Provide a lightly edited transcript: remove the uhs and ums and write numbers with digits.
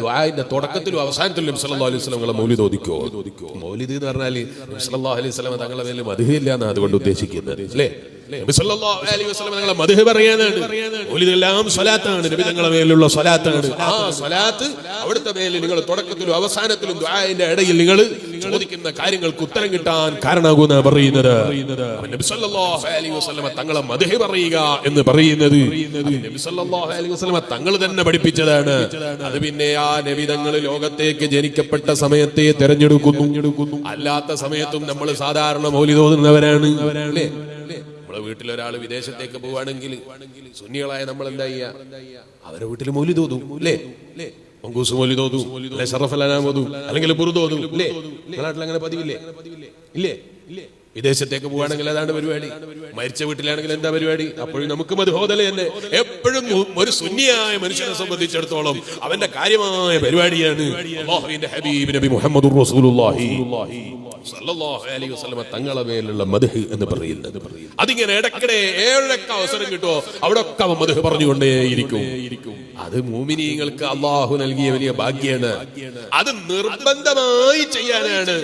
ദുആഇന്റെ തുടക്കത്തിലും അവസാനത്തിലും നബി സല്ലല്ലാഹു അലൈഹി വസല്ലം തങ്ങളെ മൗലിദ് ഓദിക്കോ? മൗലിദ് എന്ന് പറഞ്ഞാൽ നബി സല്ലല്ലാഹു അലൈഹി വസല്ലം തങ്ങളുടെ മേൽ മദ്ഹ് ഇല്ല എന്നാണ് അതുകൊണ്ട് ഉദ്ദേശിക്കുന്നത് അല്ലേ? നബി സല്ലല്ലാഹു അലൈഹി വസല്ലം തങ്ങളെ മദ്ഹ് പറയാനാണ്. മൗലിദ് എല്ലാം സ്വലാത്താണ്, നബി തങ്ങളുടെ മേലുള്ള സ്വലാത്താണ്. ആ സ്വലാത്ത് അവിടുത്തെ മേൽ നിങ്ങൾ തുടക്കത്തിലും അവസാനത്തിലും ദുആഇന്റെ ഇടയിൽ നിങ്ങൾ ചോദിക്കുന്ന കാര്യങ്ങൾക്ക് ഉത്തരം കിട്ടാൻ കാരണമാകുന്ന പറയുന്നത്. നബി സല്ലല്ലാഹു അലൈഹി വസല്ലം തങ്ങളെ മദ്ഹ് പറയുക എന്ന് പറയുന്നത് നബി സല്ലല്ലാഹു അലൈഹി വസല്ലം തങ്ങൾ തന്നെ പഠിപ്പിച്ചതാണ്. അത് പിന്നെ ആ നബി തങ്ങൾ ലോകത്തേക്ക് ജനിക്കപ്പെട്ട സമയത്തെ തെരഞ്ഞെടുക്കുന്നു. അല്ലാത്ത സമയത്തും നമ്മൾ സാധാരണ മൗലിദ് ഓതുന്നവരാണ് അല്ലേ? നമ്മളെ വീട്ടിലൊരാൾ വിദേശത്തേക്ക് പോവുകയാണെങ്കിൽ സുന്നികളായ നമ്മൾ എന്താ ചെയ്യുക? അവരെ വീട്ടിൽ മൗലിദ് ഓതും അല്ലേ? മങ്കൂസ് മൗലിദ് ഓതും, അല്ലെ ശറഫൽ അനാം ഓതും, അല്ലെങ്കിൽ ബുർദ് ഓതും അല്ലേ? നാട്ടിൽ അങ്ങനെ പതിവില്ലേ? ഇല്ലേ? വിദേശത്തേക്ക് പോവുകയാണെങ്കിൽ അതാണ് പരിപാടി. മരിച്ച വീട്ടിലാണെങ്കിൽ എന്താ പരിപാടി? അപ്പോഴും നമുക്ക് മദ്ഹ് തന്നെ. എപ്പോഴും ഒരു സുന്നിയായ മനുഷ്യനെ സംബന്ധിച്ചിടത്തോളം അവന്റെ കാര്യമായ പരിപാടിയാണ് അല്ലാഹുവിന്റെ ഹബീബ് നബി മുഹമ്മദുർ റസൂലുള്ളാഹി സല്ലല്ലാഹു അലൈഹി വസല്ലം തങ്ങളെ മേലുള്ള മദ്ഹ് എന്ന് പറയുന്നത്. അതിങ്ങനെ ഇടയ്ക്കിടെ ഏഴൊക്കെ അവസരം കിട്ടുമോ അവിടൊക്കെ മദ്ഹ് പറഞ്ഞുകൊണ്ടേയിരിക്കും. അത് മുഅ്മിനീങ്ങൾക്ക് അല്ലാഹു നൽകിയ വലിയ ഭാഗ്യമാണ്. അത് നിർബന്ധമായി ചെയ്യാനാണ്